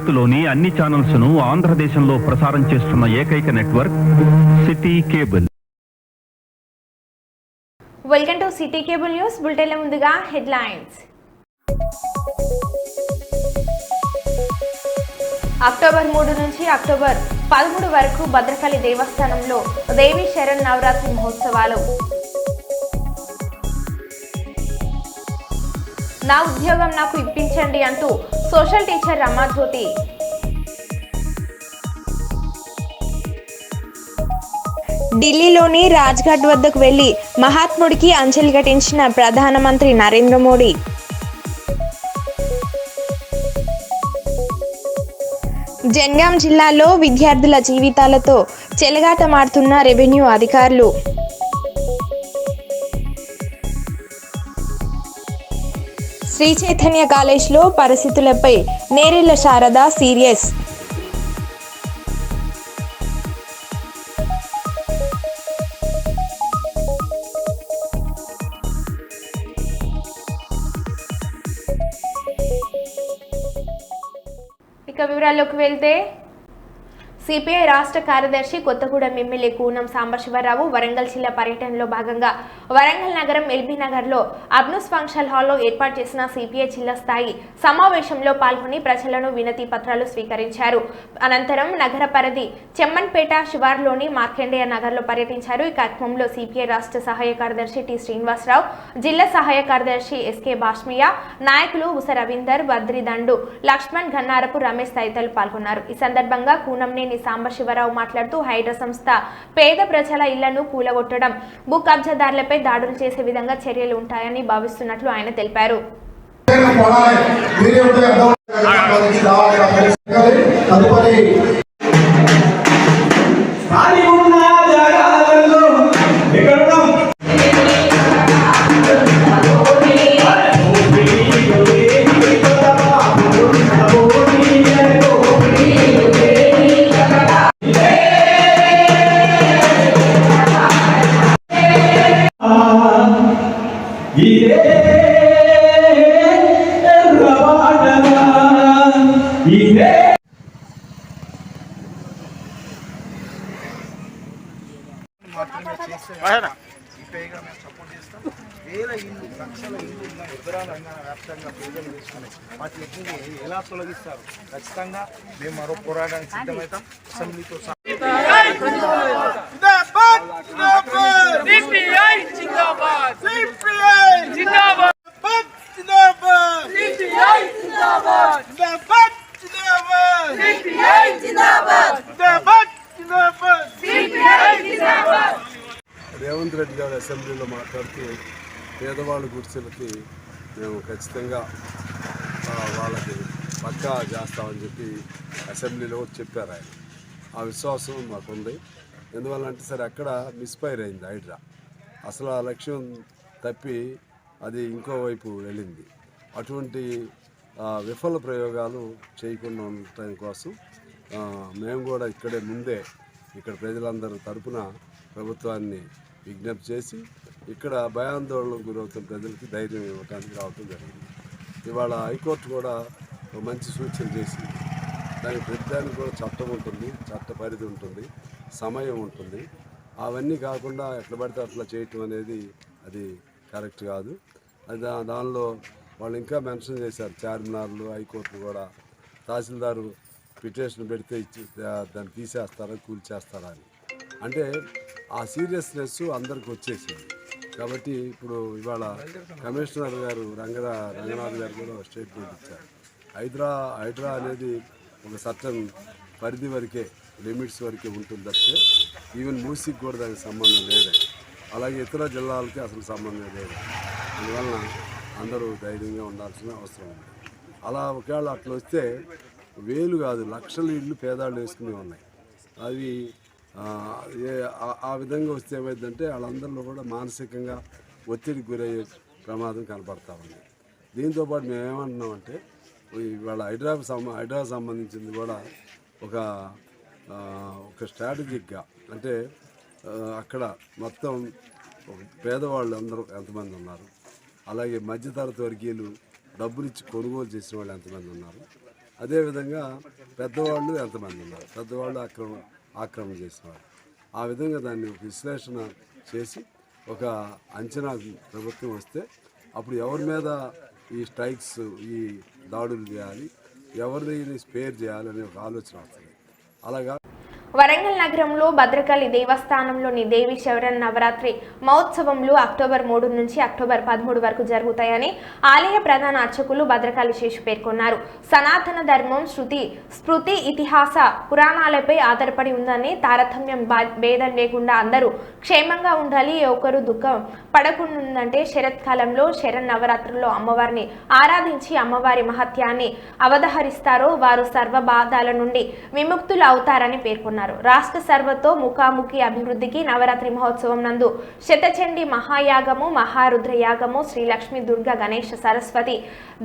భారత్లోని అన్ని ఛానల్స్ ను ఆంధ్రదేశంలో ప్రసారం చేస్తున్న ఏకైక network city cable. Welcome to city cable news bulletin. ముందుగా హెడ్లైన్స్. అక్టోబర్ 3 నుంచి అక్టోబర్ 13 వరకు భద్రకాళి దేవస్థానంలో దేవి శరణ్ నవరాత్రి మహోత్సవాలు. నా ఉద్యోగం నాకు ఇప్పించండి అంటూ సోషల్ టీచర్ రమాజ్యోతి. ఢిల్లీలోని రాజ్ఘాట్ వద్దకు వెళ్లి మహాత్ముడికి అంజలి ఘటించిన ప్రధానమంత్రి నరేంద్ర మోడీ. జనగాం జిల్లాలో విద్యార్థుల జీవితాలతో చెలగాటమాడుతున్న రెవెన్యూ అధికారులు. శ్రీ చైతన్య కాలేజ్లో పరిస్థితులపై నేరెళ్ల శారద సీరియస్. ఇక వివరాల్లోకి వెళ్తే, సిపిఐ రాష్ట్ర కార్యదర్శి కొత్తగూడెం ఎమ్మెల్యే కూనం సాంబశివరావు వరంగల్ జిల్లా పర్యటనలో భాగంగా వరంగల్ నగరం ఎల్బీ నగర్లో అబ్నూస్ ఫంక్షన్ హాల్లో ఏర్పాటు చేసిన సిపిఐ జిల్లా స్థాయి సమావేశంలో పాల్గొని ప్రజలను వినతి పత్రాలు స్వీకరించారు. అనంతరం నగర పరిధి చెమ్మన్పేట శివార్లోని మార్కండేయ నగర్లో పర్యటించారు. ఈ కార్యక్రమంలో సిపిఐ రాష్ట్ర సహాయ కార్యదర్శి టి శ్రీనివాసరావు, జిల్లా సహాయ కార్యదర్శి ఎస్కే బాష్మియా, నాయకులు ఉస రవీందర్, బద్రిదండు, లక్ష్మణ్, గన్నారపు రమేష్ తదితరులు పాల్గొన్నారు. ఈ సందర్భంగా కూనంనేని సాంబశివరావు మాట్లాడుతూ హైడ్రా సంస్థ పేద ప్రజల ఇళ్లను కూలగొట్టడం, భూ కబ్జాదారులపై దాడులు చేసే విధంగా చర్యలు ఉంటాయని భావిస్తున్నట్లు ఆయన తెలిపారు. సిపిఐగా మేము సపోర్ట్ చేస్తాం. వేల ఇల్లు, లక్షల ఇల్లు ఉన్న ఉత్తరాలంగా వ్యాప్తంగా పేదలు తీసుకుని వాటిని ఎలా తొలగిస్తారు ఖచ్చితంగా మేము మరో పోరాటానికి సిద్ధమవుతాం. అసెంబ్లీతో రేవంత్ రెడ్డి గారు అసెంబ్లీలో మాట్లాడుతూ పేదవాళ్ళ గుడిసెలకి మేము ఖచ్చితంగా వాళ్ళకి పక్కా చేస్తామని చెప్పి అసెంబ్లీలో చెప్పారు ఆయన. ఆ విశ్వాసం మాకుంది. ఎందువల్లంటే సరే అక్కడ మిస్ఫైర్ అయింది హైడ్రా. అసలు ఆ లక్ష్యం తప్పి అది ఇంకోవైపు వెళ్ళింది. అటువంటి విఫల ప్రయోగాలు చేయకుండా ఉండటం కోసం మేము కూడా ఇక్కడే ముందే ఇక్కడ ప్రజలందరూ తరపున ప్రభుత్వాన్ని విజ్ఞప్తి చేసి ఇక్కడ భయాందోళనకు గురవుతున్న ప్రజలకి ధైర్యం ఇవ్వడానికి రావడం జరిగింది. ఇవాళ హైకోర్టు కూడా ఒక మంచి సూచన చేసింది. దానికి ప్రతిదానికి కూడా చట్టం ఉంటుంది, చట్ట పరిధి ఉంటుంది, సమయం ఉంటుంది. అవన్నీ కాకుండా ఎట్లా పడితే అట్లా చేయటం అనేది అది కరెక్ట్ కాదు. అది దానిలో వాళ్ళు ఇంకా మెన్షన్ చేశారు, చార్మినార్లు, హైకోర్టులు కూడా తహసీల్దారు పిటిషన్ పెడితే దాన్ని తీసేస్తారా, కూల్చేస్తారా అని. అంటే ఆ సీరియస్నెస్ అందరికి వచ్చేసింది. కాబట్టి ఇప్పుడు ఇవాళ కమిషనర్ గారు రంగనాథ్ గారు కూడా స్టేట్మెంట్ ఇచ్చారు. హైడ్రా అనేది ఒక సర్టన్ పరిధి వరకే, లిమిట్స్ వరకే ఉంటుంది తప్పితే ఈవెన్ మూసీకి కూడా దానికి సంబంధం లేదు. అలాగే ఇతర జిల్లాలకి అసలు సంబంధం లేదు. అందువలన అందరూ ధైర్యంగా ఉండాల్సిన అవసరం ఉంది. అలా ఒకవేళ అట్లా వస్తే వేలు కాదు లక్షల ఇళ్ళు పేదాళ్ళు వేసుకునే ఉన్నాయి. అవి ఆ విధంగా వస్తే ఏమైందంటే వాళ్ళందరిలో కూడా మానసికంగా ఒత్తిడికి గురయ్యే ప్రమాదం కనపడతా ఉంది. దీంతోపాటు మేము ఏమంటున్నామంటే ఇవాళ హైడ్రా సంబంధించింది కూడా ఒక స్ట్రాటజిక్గా, అంటే అక్కడ మొత్తం పేదవాళ్ళు అందరూ ఎంతమంది ఉన్నారు, అలాగే మధ్యతరగతి వర్గీయులు డబ్బులిచ్చి కొనుగోలు చేసిన వాళ్ళు ఎంతమంది ఉన్నారు, అదేవిధంగా పెద్దవాళ్ళు ఎంతమంది ఉన్నారు, పెద్దవాళ్ళు ఆక్రమణ చేసేవారు. ఆ విధంగా దాన్ని విశ్లేషణ చేసి ఒక అంచనా ప్రభుత్వం వస్తే అప్పుడు ఎవరి మీద ఈ స్ట్రైక్స్, ఈ దాడులు చేయాలి, ఎవరిని స్పేర్ చేయాలనే ఒక ఆలోచన వస్తుంది. అలాగా వరంగల్ నగరంలో భద్రకాళి దేవస్థానంలోని దేవి శరన్న నవరాత్రి మహోత్సవంలు అక్టోబర్ 3 నుంచి అక్టోబర్ 13 వరకు జరుగుతాయని ఆలయ ప్రధాన అర్చకులు భద్రకాళి శేషు పేర్కొన్నారు. సనాతన ధర్మం స్మృతి ఇతిహాస పురాణాలపై ఆధారపడి ఉందని, తారతమ్యం భేదం లేకుండా అందరూ క్షేమంగా ఉండాలి, ఏ ఒక్కరు దుఃఖం పడకుండాంటే శరత్కాలంలో శరన్నవరాత్రుల్లో అమ్మవారిని ఆరాధించి అమ్మవారి మహత్యాన్ని అవధహరిస్తారో వారు సర్వ బాధల నుండి విముక్తులు అవుతారని పేర్కొన్నారు. రాష్ట్ర సర్వతో ముఖాముఖి అభివృద్ధికి నవరాత్రి మహోత్సవం నందు శతచండి మహాయాగము, మహారుద్ర యాగము, శ్రీ లక్ష్మీ దుర్గా గణేష సరస్వతి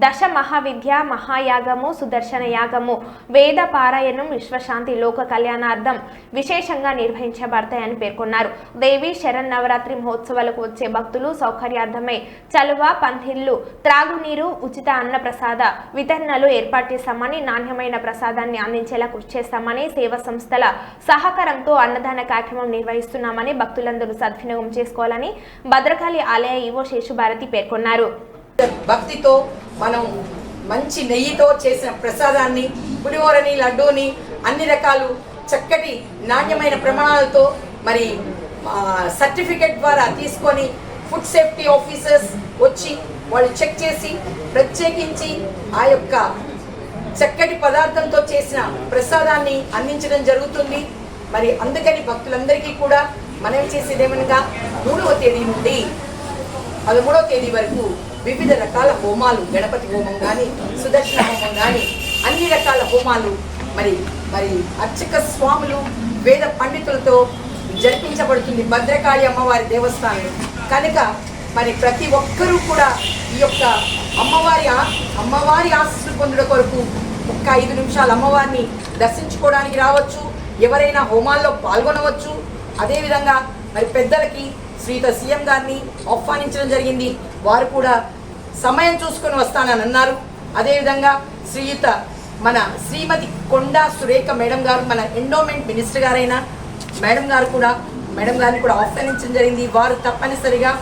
దశ మహావిద్య మహాయాగము, సుదర్శన యాగము, వేద పారాయణం, విశ్వశాంతి లోక కళ్యాణార్థం విశేషంగా నిర్వహించబడతాయని పేర్కొన్నారు. దేవి శరన్నవరాత్రి మహోత్సవాలకు వచ్చే భక్తులు సౌకర్యార్థమై చలువ, పందిళ్లు, త్రాగునీరు, ఉచిత అన్న ప్రసాద వితరణలు ఏర్పాటు చేస్తామని, నాణ్యమైన ప్రసాదాన్ని అందించేలా కృషి చేస్తామని, సేవా సంస్థల సహకారంతో అన్నదాన కార్యక్రమం నిర్వహిస్తున్నామని, భక్తులందరూ సద్వినియోగం చేసుకోవాలని భద్రకాళి ఆలయ ఈవో శేషుభారతి పేర్కొన్నారు. భక్తితో మనం మంచి నెయ్యితో చేసిన ప్రసాదాన్ని, పులిహోరని, లడ్డూని అన్ని రకాలు చక్కటి నాణ్యమైన ప్రమాణాలతో మరి సర్టిఫికెట్ ద్వారా తీసుకొని ఫుడ్ సేఫ్టీ ఆఫీసర్స్ వచ్చి వాళ్ళు చెక్ చేసి ప్రత్యేకించి ఆ యొక్క చక్కటి పదార్థంతో చేసిన ప్రసాదాన్ని అందించడం జరుగుతుంది. మరి అందుకని భక్తులందరికీ కూడా మనం చేసేది ఏమనగా 3వ తేదీ నుండి 13వ తేదీ వరకు వివిధ రకాల హోమాలు, గణపతి హోమం కానీ, సుదర్శన హోమం కానీ అన్ని రకాల హోమాలు మరి మరి అర్చక స్వాములు, వేద పండితులతో జరిపించబడుతుంది భద్రకాళి అమ్మవారి దేవస్థానం కనుక మరి ప్రతి ఒక్కరూ కూడా ఈ యొక్క అమ్మవారి ఆశీస్సులు పొందడం కొరకు ఒక్క 5 నిమిషాలు అమ్మవారిని దర్శించుకోవడానికి రావచ్చు. ఎవరైనా హోమాల్లో పాల్గొనవచ్చు. అదేవిధంగా మరి పెద్దలకి శ్రీయుత సీఎం గారిని ఆహ్వానించడం జరిగింది. వారు కూడా సమయం చూసుకొని వస్తానని అన్నారు. అదేవిధంగా శ్రీయుత మన శ్రీమతి కొండా సురేఖ మేడం గారు, మన ఎండోమెంట్ మినిస్టర్ గారైన మేడం గారిని కూడా ఆహ్వానించడం జరిగింది. వారు తప్పనిసరిగా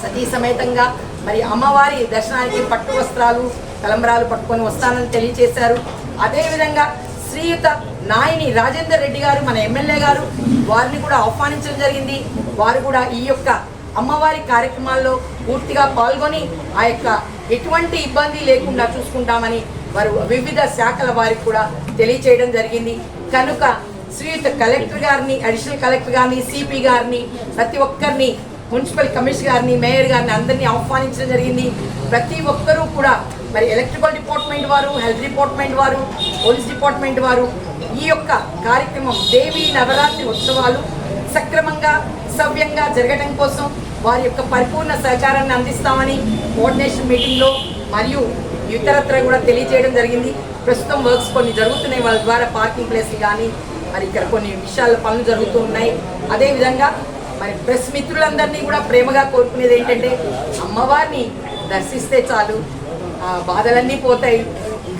సతీ సమేతంగా మరి అమ్మవారి దర్శనానికి పట్టు వస్త్రాలు, తలంబరాలు పట్టుకొని వస్తానని తెలియజేశారు. అదేవిధంగా శ్రీయుత నాయని రాజేందర్ రెడ్డి గారు, మన ఎమ్మెల్యే గారు, వారిని కూడా ఆహ్వానించడం జరిగింది. వారు కూడా ఈ యొక్క అమ్మవారి కార్యక్రమాల్లో పూర్తిగా పాల్గొని ఆ యొక్క ఎటువంటి ఇబ్బంది లేకుండా చూసుకుంటామని వారు వివిధ శాఖల వారికి కూడా తెలియచేయడం జరిగింది. కనుక శ్రీయుత కలెక్టర్ గారిని, అడిషనల్ కలెక్టర్ గారిని, సిపి గారిని, ప్రతి ఒక్కరిని, మున్సిపల్ కమిషనర్ గారిని, మేయర్ గారిని అందరినీ ఆహ్వానించడం జరిగింది. ప్రతి ఒక్కరూ కూడా మరి ఎలక్ట్రికల్ డిపార్ట్మెంట్ వారు, హెల్త్ డిపార్ట్మెంట్ వారు, పోలీస్ డిపార్ట్మెంట్ వారు ఈ యొక్క కార్యక్రమం దేవి నవరాత్రి ఉత్సవాలు సక్రమంగా సవ్యంగా జరగడం కోసం వారి యొక్క పరిపూర్ణ సహకారాన్ని అందిస్తామని కోఆర్డినేషన్ మీటింగ్లో మరియు ఇతరత్ర కూడా తెలియజేయడం జరిగింది. ప్రస్తుతం వర్క్స్ కొన్ని జరుగుతున్నాయి, వాళ్ళ ద్వారా పార్కింగ్ ప్లేస్లు కానీ మరి ఇక్కడ కొన్ని విషయాల పనులు జరుగుతూ ఉన్నాయి. అదేవిధంగా మరి ప్రెస్ మిత్రులందరినీ కూడా ప్రేమగా కోరుకునేది ఏంటంటే అమ్మవారిని దర్శిస్తే చాలు, బాధలన్నీ పోతాయి,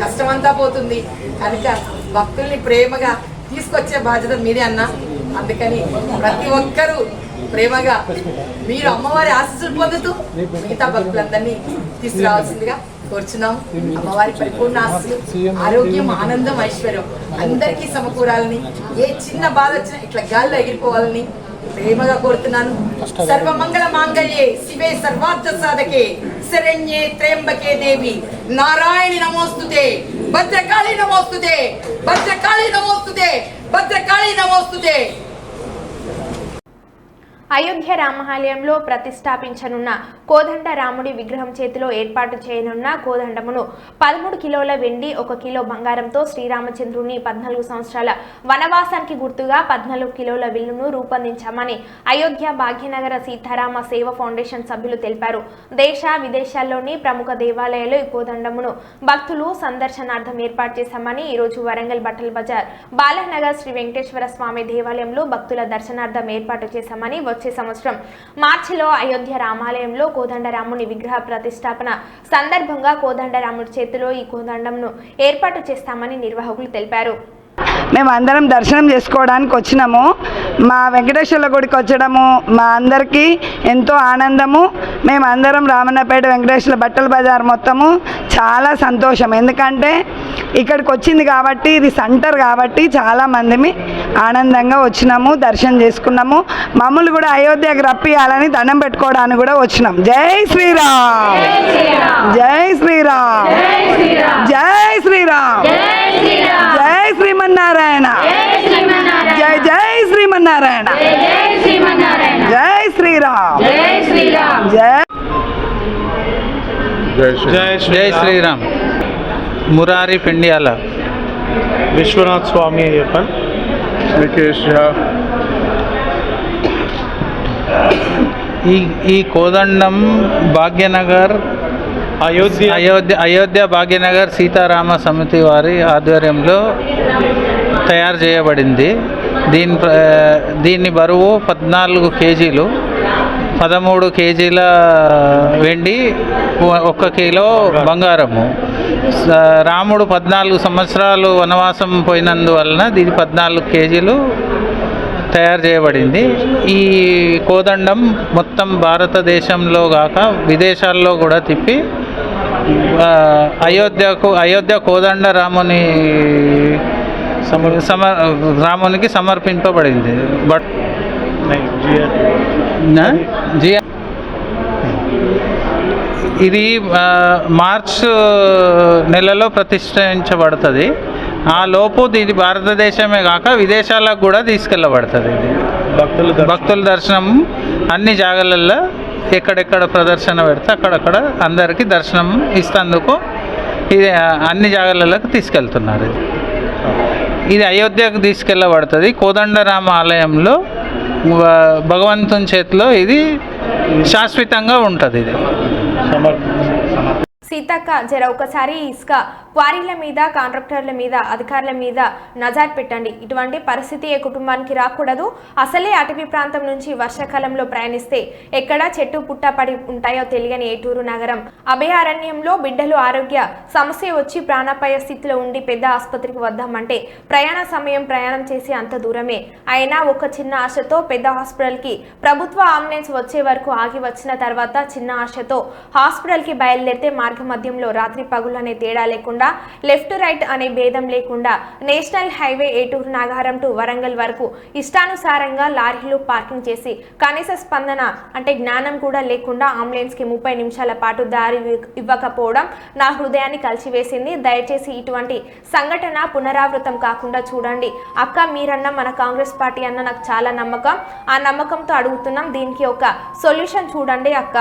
కష్టమంతా పోతుంది. కనుక భక్తుల్ని ప్రేమగా తీసుకొచ్చే బాధ్యత మీదే అన్న. అందుకని ప్రతి ఒక్కరూ ప్రేమగా మీరు అమ్మవారి ఆశీస్సులు పొందుతూ మిగతా భక్తులందరినీ తీసుకురావాల్సిందిగా కోరుచున్నాం. అమ్మవారి పరిపూర్ణ ఆశీస్సులు, ఆరోగ్యం, ఆనందం, ఐశ్వర్యం అందరికీ సమకూరాలని, ఏ చిన్న బాధ వచ్చినా ఇట్లా గాల్లో ఎగిరిపోవాలని ప్రేమగా కోరుతున్నాను. సర్వమంగళ మాంగళ్యే శివే సర్వార్థ సాధకే శరణ్యే త్ర్యంబకే దేవి నారాయణి నమోస్తుతే భద్రకాళి నమోస్తుతే భద్రకాళి నమోస్తుతే భద్రకాళి నమోస్తుతే. అయోధ్య రామాలయంలో ప్రతిష్టాపించనున్న కోదండ రాముడి విగ్రహం చేతిలో ఏర్పాటు చేయనున్న కోదండమును 13 కిలోల వెండి, 1 కిలో బంగారంతో శ్రీరామచంద్రుని 14 సంవత్సరాల వనవాసానికి గుర్తుగా 14 కిలోల విల్లును రూపొందించామని అయోధ్య భాగ్యనగర సీతారామ సేవ ఫౌండేషన్ సభ్యులు తెలిపారు. దేశ విదేశాల్లోని ప్రముఖ దేవాలయాలు ఈ కోదండమును భక్తులు సందర్శనార్థం ఏర్పాటు చేశామని ఈరోజు వరంగల్ బట్టల్ బజార్ బాలానగర్ శ్రీ వెంకటేశ్వర స్వామి దేవాలయంలో భక్తుల దర్శనార్థం ఏర్పాటు చేశామని వచ్చే సంవత్సరం మార్చిలో అయోధ్య రామాలయంలో కోదండరాముని విగ్రహ ప్రతిష్టాపన సందర్భంగా కోదండరాముడి చేతిలో ఈ కోదండంను ఏర్పాటు చేస్తామని నిర్వాహకులు తెలిపారు. మేము అందరం దర్శనం చేసుకోవడానికి వచ్చినాము. మా వెంకటేశ్వర గుడికి వచ్చడము మా అందరికీ ఎంతో ఆనందము. మేము అందరం రామన్నపేట వెంకటేశ్వర బట్టల బజార్ మొత్తము చాలా సంతోషం. ఎందుకంటే ఇక్కడికి వచ్చింది కాబట్టి, ఇది సెంటర్ కాబట్టి చాలామంది ఆనందంగా వచ్చినాము, దర్శనం చేసుకున్నాము. మమ్మల్ని కూడా అయోధ్యకు రప్పియాలని దండం పెట్టుకోవడానికి కూడా వచ్చినాం. జై శ్రీరామ్, జై శ్రీరామ్, జై శ్రీరామ్, జై శ్రీమన్నారాయణ, జై జై శ్రీమన్నారాయణ, జై శ్రీరామ్, జై జై శ్రీరామ్. మురారి పెండియాల, విశ్వనాథ్ స్వామి అయ్యప్పన్, ఈ కోదండం భాగ్యనగర్ అయోధ్య భాగ్యనగర్ సీతారామ సమితి వారి ఆధ్వర్యంలో తయారు చేయబడింది. దీని బరువు 14 కేజీలు, 13 కేజీల వెండి, 1 కిలో బంగారము. రాముడు 14 సంవత్సరాలు వనవాసం పోయినందువలన దీని 14 కేజీలు తయారు చేయబడింది. ఈ కోదండం మొత్తం భారతదేశంలో కాక విదేశాల్లో కూడా తిప్పి అయోధ్య కోదండ రామునికి సమర్పింపబడింది. బట్ ఇది మార్చ్ నెలలో ప్రతిష్ఠించబడుతుంది. ఆ లోపు ఇది భారతదేశమే కాక విదేశాలకు కూడా తీసుకెళ్ళబడుతుంది. ఇది భక్తుల దర్శనం అన్ని జాగాలలో ఎక్కడెక్కడ ప్రదర్శన పెడితే అక్కడక్కడ అందరికీ దర్శనం ఇస్తేందుకు ఇది అన్ని జాగాలకు తీసుకెళ్తున్నారు. ఇది అయోధ్యకు తీసుకెళ్ళబడుతుంది. కోదండరామ ఆలయంలో భగవంతుని చేతిలో ఇది శాశ్వతంగా ఉంటుంది. ఇది సీతక్క జర ఒకసారి ఇసుక క్వారీల మీద, కాంట్రాక్టర్ల మీద, అధికారుల మీద నజర్ పెట్టండి. ఇటువంటి పరిస్థితి ఏ కుటుంబానికి రాకూడదు. అసలే అటవీ ప్రాంతం నుంచి వర్షాకాలంలో ప్రయాణిస్తే ఎక్కడ చెట్టు పుట్ట పడి ఉంటాయో తెలియని ఏటూరు నగరం అభయారణ్యంలో బిడ్డలు ఆరోగ్య సమస్య వచ్చి ప్రాణాపాయ స్థితిలో ఉండి పెద్ద ఆసుపత్రికి వద్దామంటే ప్రయాణం చేసి అంత దూరమే. అయినా ఒక చిన్న ఆశతో పెద్ద హాస్పిటల్కి ప్రభుత్వ అంబులెన్స్ వచ్చే వరకు ఆగి వచ్చిన తర్వాత చిన్న ఆశతో హాస్పిటల్కి బయలుదేరితే మార్గ మధ్యంలో రాత్రి పగులు అనే తేడా లేకుండా, లెఫ్ట్ రైట్ అనే భేదం లేకుండా national highway Eturu Nagaram to Warangal వరకు ఇష్టానుసారంగా లారీలు పార్కింగ్ చేసి కనీస స్పందన అంటే జ్ఞానం కూడా లేకుండా అంబులెన్స్ కి 30 నిమిషాల పాటు దారి ఇవ్వకపోవడం నా హృదయాన్ని కలిసివేసింది. దయచేసి ఇటువంటి సంఘటన పునరావృతం కాకుండా చూడండి. అక్క మీరన్న మన కాంగ్రెస్ పార్టీ అన్న నాకు చాలా నమ్మకం. ఆ నమ్మకంతో అడుగుతున్నాం, దీనికి ఒక సొల్యూషన్ చూడండి అక్క.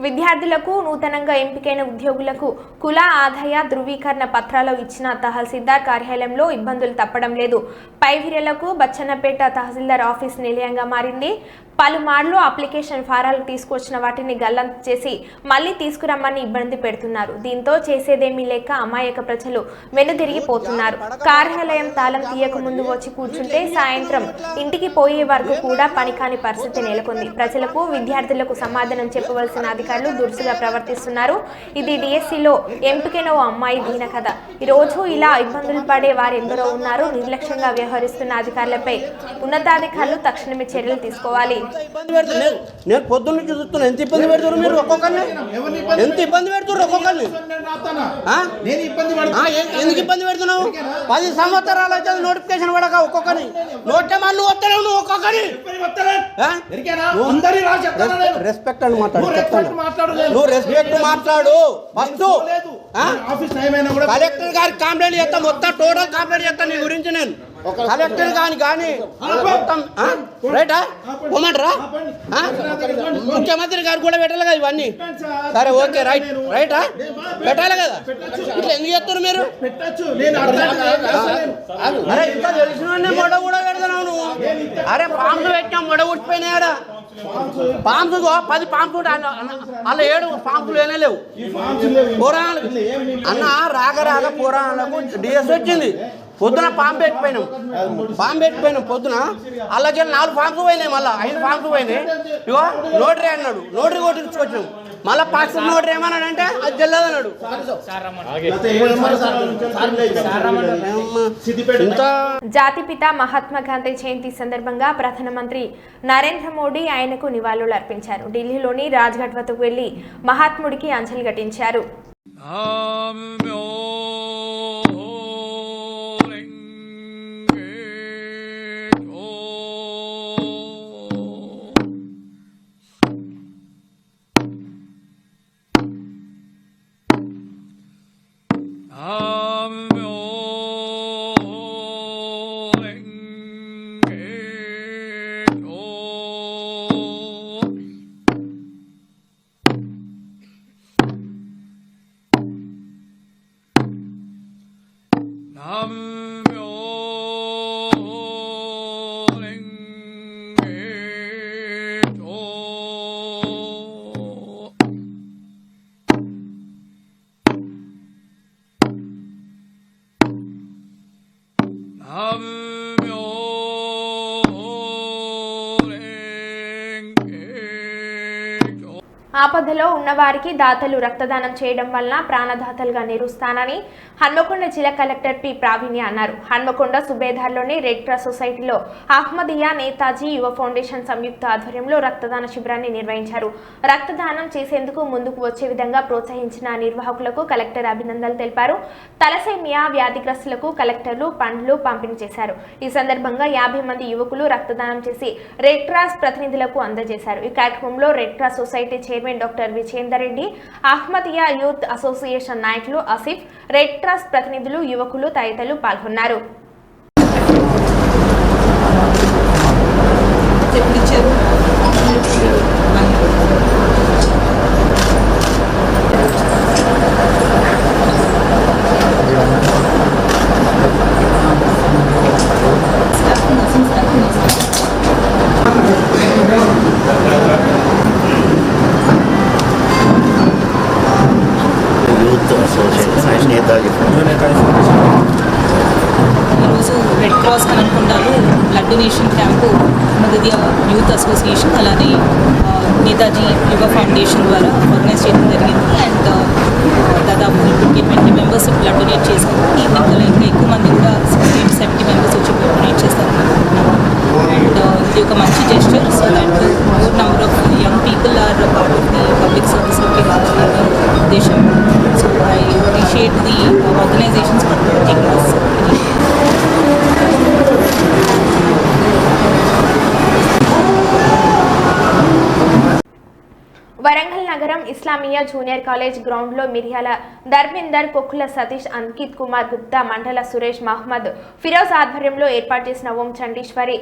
విద్యార్థులకు, నూతనంగా ఎంపికైన ఉద్యోగులకు కుల ఆదాయ ధృవీకరణ పత్రాలు ఇచ్చిన తహసీల్దార్ కార్యాలయంలో ఇబ్బందులు తప్పడం లేదు. పైవిర్యలకు బచ్చన్నపేట తహసీల్దార్ ఆఫీస్ నిలయంగా మారింది. పలుమార్లు అప్లికేషన్ ఫారాలు తీసుకొచ్చిన వాటిని గల్లంతు చేసి మళ్లీ తీసుకురమ్మని ఇబ్బంది పెడుతున్నారు. దీంతో చేసేదేమీ లేక అమాయక ప్రజలు వెనుదిరిగిపోతున్నారు. కార్యాలయం తాళం తీయక ముందు వచ్చి కూర్చుంటే సాయంత్రం ఇంటికి పోయే వరకు కూడా పనికాని పరిస్థితి నెలకొంది. ప్రజలకు, విద్యార్థులకు సమాధానం చెప్పవలసిన అధికారులు దురుసుగా ప్రవర్తిస్తున్నారు. ఇది డిఎస్సిలో ఎంపికైన ఓ అమ్మాయి దీన కథ. ఈ రోజు ఇలా ఇబ్బందులు పడే వారెందరో ఉన్నారు. నిర్లక్ష్యంగా వ్యవహరిస్తున్న అధికారులపై ఉన్నతాధికారులు తక్షణమే చర్యలు తీసుకోవాలి. నేను పొద్దున్న నుంచి చూస్తున్నా. ఎంత ఇబ్బంది పెడుతున్నారు మీరు ఒక్కొక్కరిని, ఎంత ఇబ్బంది పెడుతున్నారు ఒక్కొక్కరిని. ఎందుకు ఇబ్బంది పెడుతున్నావు? 10 సంవత్సరాలు అయితే నోటిఫికేషన్ పడక ఒక్కొక్కరిని నోటే మళ్ళీ వస్తలేవు. నువ్వు ఒక్కొక్కరి రెస్పెక్ట్ అని మాట్లాడు, చెప్తాను. నువ్వు రెస్పెక్ట్ మాట్లాడు ఫస్ట్. కలెక్టర్ గారికి కంప్లైంట్ చేస్తా, మొత్తం టోటల్ కంప్లైంట్ చేస్తాను నీ గురించి. నేను కలెక్టర్ కానీ మొత్తం రైటా పోమంటారా ముఖ్యమంత్రి గారు కూడా పెట్టాలి కదా ఇవన్నీ సరే ఓకే రైటా పెట్టాలి కదా ఇట్లా ఎందుకు చెప్తున్నారు మీరు అరే ఇంకా తెలిసిన మొడ కూడా పెడతావు నువ్వు అరే పాంపులు పెట్టినా మొడ ఉట్టిపోయినాయాడా పాంపు 10 పాంపులు అలా 7 పాంపులు ఏనే లేవు పురాణాలు అన్న రాక పురాణాలకు డిఎస్ వచ్చింది పొద్దున పాంపు పెట్టిపోయినాం పొద్దున అలాగే 4 పాంపులు పోయినాయి మళ్ళీ 5 పాంపులు పోయినాయి ఇగో నోటరీ అన్నాడు నోటరీ కొట్టించుకొచ్చాం మళ్ళీ పాస్టర్ నోటరీ ఏమన్నాడంటే అది చెల్లదన్నాడు జాతిపిత మహాత్మా గాంధీ జయంతి సందర్భంగా ప్రధానమంత్రి నరేంద్ర మోడీ ఆయనకు నివాళులు అర్పించారు. ఢిల్లీలోని రాజ్ఘాట్ వద్దకు వెళ్లి మహాత్ముడికి అంజలి ఘటించారు. ఆపదలో ఉన్నవారికి దాతలు రక్తదానం చేయడం వలన ప్రాణదాతలుగా నిలుస్తానని హన్మకొండ జిల్లా కలెక్టర్ పి ప్రావీణ్య అన్నారు. హన్మకొండ సుబేదార్లోని రెడ్ క్రాస్ సొసైటీలో అహ్మదియా నేతాజీ యువ ఫౌండేషన్ సంయుక్త ఆధ్వర్యంలో రక్తదాన శిబిరాన్ని నిర్వహించారు. రక్తదానం చేసేందుకు ముందుకు వచ్చే విధంగా ప్రోత్సహించిన నిర్వాహకులకు కలెక్టర్ అభినందనలు తెలిపారు. తలసేమియా వ్యాధిగ్రస్తులకు కలెక్టర్లు పండ్లు పంపిణీ చేశారు. ఈ సందర్భంగా 50 మంది యువకులు రక్తదానం చేసి రెడ్ క్రాస్ ప్రతినిధులకు అందజేశారు. ఈ కార్యక్రమంలో red cross society chairman doctor Vijender Reddy, Ahmadiyya youth association నాయకులు ఆసిఫ్, రెడ్ క్రాస్ ప్రతినిధులు, యువకులు తదితరులు పాల్గొన్నారు. ఈరోజు రెడ్ క్రాస్ హన్మకొండలో blood donation camp Ahmadiyya youth association అలానే నేతాజీ యువ ఫౌండేషన్ ద్వారా ఆర్గనైజ్ చేయడం జరిగింది. అండ్ దాదాపు 20 మెంబర్స్ బ్లడ్ డొనేట్ చేశారు. ఈవినింగ్ ఇంకా ఎక్కువ మంది కూడా 60-70 మెంబర్స్ వచ్చి డొనేట్ చేస్తారు. అండ్ ఇది ఒక మంచి gesture so that more number of young people are part of the public సర్వీస్లోకి రావాలనే ఉద్దేశం. So I appreciate the organisations for taking this. Warangal నగరం ఇస్లామియా జూనియర్ కాలేజ్ గ్రౌండ్లో మిర్యాల ధర్మేందర్, కొక్కుల సతీష్, అంకిత్ కుమార్ గుప్తా, మండల సురేష్, మహమ్మద్ ఫిరోజ్ ఆధ్వర్యంలో ఏర్పాటు చేసిన ఓం చండీశ్వరి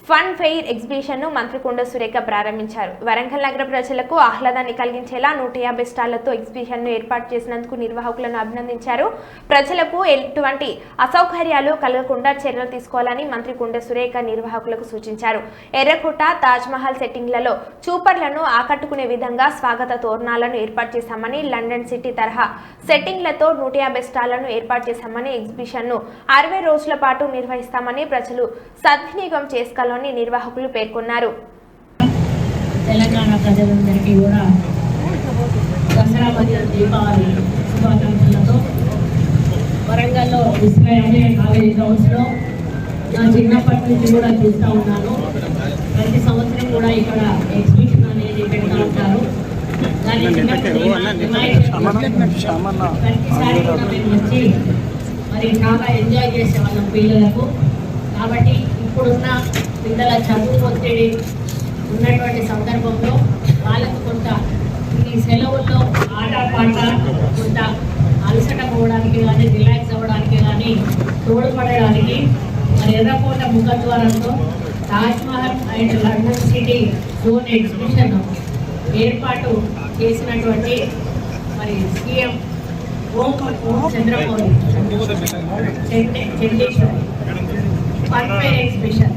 ఫన్ ఫెయిర్ ఎగ్జిబిషన్ను మంత్రి కొండ సురేఖ ప్రారంభించారు. వరంగల్ నగర ప్రజలకు ఆహ్లాదాన్ని కలిగించేలా 150 స్టాళ్లతో ఎగ్జిబిషన్ను ఏర్పాటు చేసినందుకు నిర్వాహకులను అభినందించారు. ప్రజలకు ఎటువంటి అసౌకర్యాలు కలగకుండా చర్యలు తీసుకోవాలని మంత్రి కొండ సురేఖ నిర్వాహకులకు సూచించారు. ఎర్రకోట, తాజ్మహల్ సెట్టింగ్లలో చూపర్లను ఆకట్టుకునే విధంగా స్వాగత తోరణాలను ఏర్పాటు చేశామని, లండన్ సిటీ తరహా సెట్టింగ్లతో 150 స్టాళ్లను ఏర్పాటు చేశామని, ఎగ్జిబిషన్ను 60 రోజుల పాటు నిర్వహిస్తామని ప్రజలు సద్వినియోగం చేసుకోవాలని నిర్వాహకులు పేర్కొన్నారు. తెలంగాణ ప్రజలందరికీ కూడా దసరా మరియు దీపావళి శుభాకాంక్షలతో వరంగల్లో ఇస్లామియా కాలేజ్ గ్రౌండ్స్లో నా చిన్నప్పటి నుంచి కూడా చూస్తూ ఉన్నాను. ప్రతి సంవత్సరం కూడా ఇక్కడ ఎగ్జిబిషన్ అనేది పెడతా ఉంటారు. దాని ప్రతిసారి కూడా మేము వచ్చి మరి చాలా ఎంజాయ్ చేసేవాళ్ళం పిల్లలకు. కాబట్టి ఇప్పుడున్న పిల్లల చదువు ఒత్తిడి ఉన్నటువంటి సందర్భంలో వాళ్ళకు కొంత ఈ సెలవుల్లో ఆట పాట కొంత అలసట పోవడానికి కానీ రిలాక్స్ అవ్వడానికి కానీ తోడ్పడడానికి మరి ఎర్రకోట ముఖద్వారంతో Taj Mahal and London city zone exhibition ఏర్పాటు చేసినటువంటి మరి CM Om Chandramouli Chandeshwari fun fair exhibition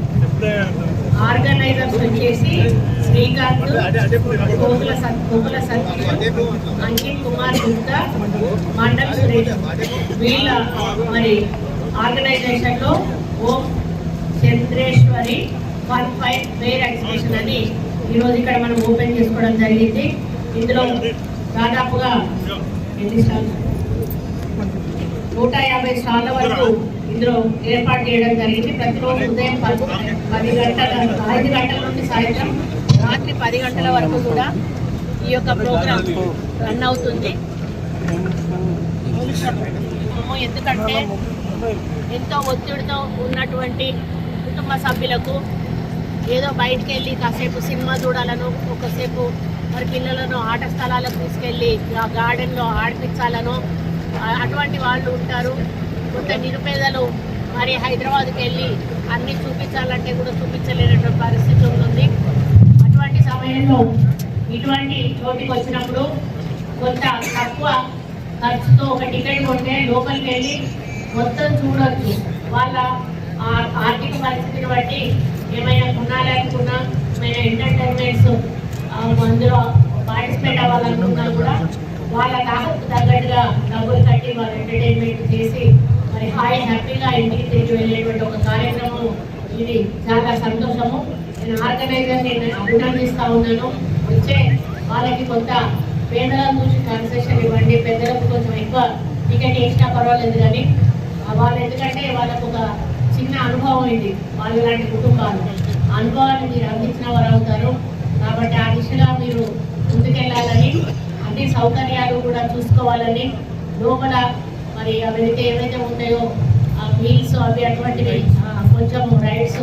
organisers వచ్చేసి శ్రీకాంత్, గోకుల సతీష్, అంకిత్ కుమార్ గుప్తా, మండల్ సురేష్ వీళ్ళ మరి ఆర్గనైజేషన్లో ఓం చంద్రేశ్వరి ఫన్ ఫెయిర్ ఎగ్జిబిషన్ అని ఈరోజు ఇక్కడ మనం ఓపెన్ చేసుకోవడం జరిగింది. ఇందులో దాదాపుగా 150 స్టాళ్ళ వరకు ఇందులో ఏర్పాటు చేయడం జరిగింది. ప్రతిరోజు ఉదయం 5 గంటల నుండి సాయంత్రం రాత్రి 10 గంటల వరకు కూడా ఈ యొక్క ప్రోగ్రాం రన్ అవుతుంది. ఎందుకంటే ఎంతో ఒత్తిడితో ఉన్నటువంటి కుటుంబ సభ్యులకు ఏదో బయటికి వెళ్ళి కాసేపు సినిమా చూడాలను, ఒకసేపు మరి పిల్లలను ఆట స్థలాలకు తీసుకెళ్ళి ఆ గార్డెన్లో ఆడిపించాలను అటువంటి వాళ్ళు ఉంటారు. కొంత నిరుపేదలు మరి హైదరాబాద్కి వెళ్ళి అన్నీ చూపించాలంటే కూడా చూపించలేనటువంటి పరిస్థితి ఉంటుంది. అటువంటి సమయంలో ఇటువంటి చోటికి వచ్చినప్పుడు కొంత తక్కువ ఖర్చుతో ఒక టికెట్ కొంటే లోపలికి వెళ్ళి మొత్తం చూడొచ్చు. వాళ్ళ ఆర్థిక పరిస్థితిని బట్టి ఏమైనా కొనాలనుకున్నా, ఏమైనా ఎంటర్టైన్మెంట్స్ అందులో పార్టిసిపేట్ అవ్వాలనుకున్నా కూడా వాళ్ళ తాహతకు తగ్గట్టుగా డబ్బులు కట్టి వాళ్ళు ఎంటర్టైన్మెంట్ చేసి మరి హ్యాపీగా ఇంటికి తిరిగి వెళ్ళేటువంటి ఒక కార్యక్రమం ఇది. చాలా సంతోషము. నేను ఆర్గనైజర్ని అభినందిస్తూ ఉన్నాను. వచ్చే వాళ్ళకి కొంత పేదలను చూసి కన్సెషన్ ఇవ్వండి, పెద్దలకు కొంచెం ఎక్కువ టికెట్ వేసినా పర్వాలేదు. కానీ వాళ్ళు ఎందుకంటే వాళ్ళకు ఒక చిన్న అనుభవం ఇది, వాళ్ళు లాంటి కుటుంబాలు అనుభవాన్ని మీరు అందించిన వారు అవుతారు. కాబట్టి ఆ దిశగా మీరు ముందుకెళ్ళాలని, అన్ని సౌకర్యాలు కూడా చూసుకోవాలని, లోపల మరి అవైతే ఏవైతే ఉంటాయో మీల్స్ అవి అటువంటివి కొంచెం రైడ్స్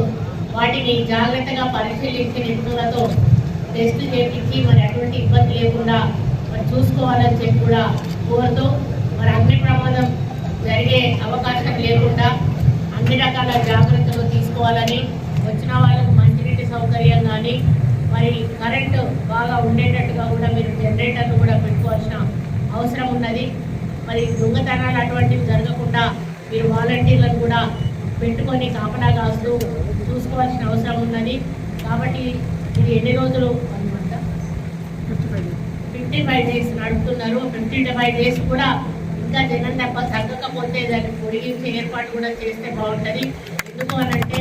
వాటిని జాగ్రత్తగా పరిశీలించి నిపుణులతో టెస్ట్ చేయించి మరి అటువంటి ఇబ్బంది లేకుండా మరి చూసుకోవాలని చెప్పి కూడా కోరుతూ మరి అగ్ని ప్రమాదం జరిగే అవకాశం లేకుండా అన్ని రకాల జాగ్రత్తలు తీసుకోవాలని, వచ్చిన వాళ్ళకు మంచినీటి సౌకర్యం కానీ మరి కరెంటు బాగా ఉండేటట్టుగా కూడా మీరు జనరేటర్లు కూడా పెట్టుకోవాల్సిన అవసరం ఉన్నది. మరి దొంగతనాలు అటువంటివి జరగకుండా మీరు వాలంటీర్లను కూడా పెట్టుకొని కాపలా కాస్తూ చూసుకోవాల్సిన అవసరం ఉన్నది. కాబట్టి ఇది ఎన్ని రోజులు అనమాట 55 డేస్ నడుపుతున్నారు. 55 డేస్ కూడా ఇంకా జనం తగ్గకపోతే దాన్ని పొడిగించే ఏర్పాటు కూడా చేస్తే బాగుంటుంది. ఎందుకు అనంటే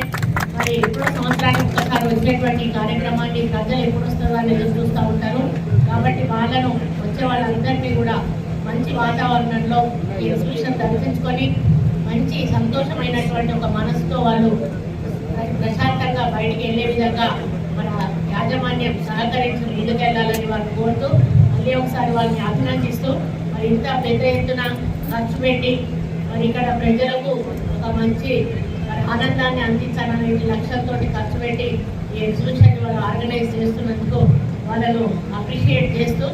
మరి ఎప్పుడో సంవత్సరానికి ఒకసారి వచ్చేటువంటి కార్యక్రమాన్ని ప్రజలు ఎప్పుడు వస్తుందో అని ఎదురు చూస్తూ ఉంటారు. కాబట్టి వాళ్ళను వచ్చే వాళ్ళందరినీ కూడా మంచి వాతావరణంలో ఈ ఎగ్జిబిషన్ దర్శించుకొని మంచి సంతోషమైనటువంటి ఒక మనసుతో వాళ్ళు ప్రశాంతంగా బయటికి వెళ్ళే విధంగా మన యాజమాన్యం సహకరించి ముందుకెళ్లాలని వాళ్ళు కోరుతూ మళ్ళీ ఒకసారి వాళ్ళని అభినందిస్తూ మరి ఇంత పెద్ద ఎత్తున ఖర్చు పెట్టి మరి ఇక్కడ ప్రజలకు ఒక మంచి ఆనందాన్ని అందించాలనే లక్ష్యంతో ఖర్చు పెట్టి ఈ ఎగ్జిబిషన్ వాళ్ళు ఆర్గనైజ్ చేస్తున్నందుకు వాళ్ళను అప్రిషియేట్ చేస్తూ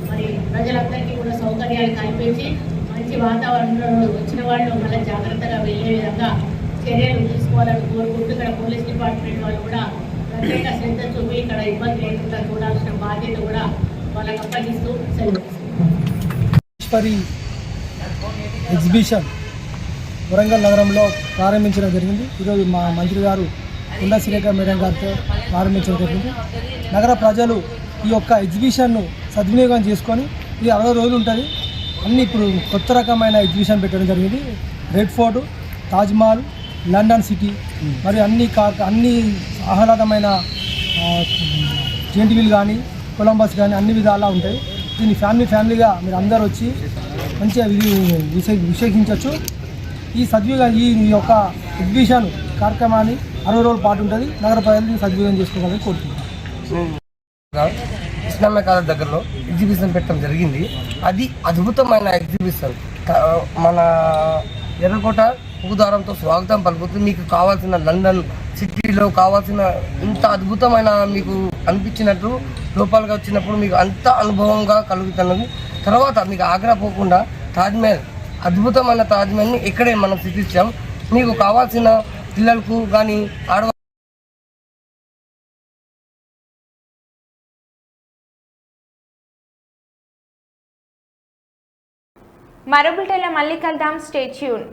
మరి ప్రజలందరికీ కూడా సౌకర్యాలు కల్పించి మంచి వాతావరణంలో వచ్చిన వాళ్ళు మళ్ళీ జాగ్రత్తగా వెళ్ళే విధంగా చర్యలు తీసుకోవాలని కోరుకుంటూ ఇక్కడ పోలీస్ డిపార్ట్మెంట్ వాళ్ళు కూడా ప్రత్యేక శ్రద్ధ చూపి ఇక్కడ ఇబ్బంది లేకుండా చూడాల్సిన బాధ్యత కూడా వాళ్ళకి అప్పగిస్తూ సెలవు ఎగ్జిబిషన్ వరంగల్ నగరంలో ప్రారంభించడం జరిగింది. ఈరోజు మా మంత్రి గారు కొండా సురేఖ మేడం గారితో ప్రారంభించడం జరిగింది. నగర ప్రజలు ఈ యొక్క ఎగ్జిబిషన్ను సద్వినియోగం చేసుకొని ఇది 60 రోజులు ఉంటుంది. అన్ని ఇప్పుడు కొత్త రకమైన ఎగ్జిబిషన్ పెట్టడం జరిగింది. Red fort, Taj Mahal, London city మరియు అన్ని ఆహ్లాదమైన జెంటివిల్ కానీ కొలంబస్ కానీ అన్ని విధాలా ఉంటాయి. దీన్ని ఫ్యామిలీగా మీరు అందరూ వచ్చి మంచిగా విశ్లేషించవచ్చు. ఈ యొక్క ఎగ్జిబిషన్ కార్యక్రమాన్ని 60 రోజుల పాటు ఉంటుంది. నగర ప్రజలు సద్వినియోగం చేసుకోవాలని కోరుతున్నాను. ఇస్లామిక్ కాలేజ్ దగ్గరలో ఎగ్జిబిషన్ పెట్టడం జరిగింది. అది అద్భుతమైన ఎగ్జిబిషన్. మన ఎర్రకోట పూదారంతో స్వాగతం పలుకుతుంది. మీకు కావాల్సిన లండన్ సిటీలో కావాల్సిన ఇంత అద్భుతమైన మీకు అనిపించినట్టు లోపలికి వచ్చినప్పుడు మీకు అంత అనుభవంగా కలుగుతున్నది. తర్వాత మీకు ఆగ్రా పోకుండా తాజ్మహల్, అద్భుతమైన తాజ్మహల్ని ఇక్కడే మనం చూపించాం. మీకు కావాల్సిన పిల్లలకు కానీ ఆడవాళ్ళకు మరో బులెటిన్లో మళ్ళీ కలుద్దాం. Stay tune.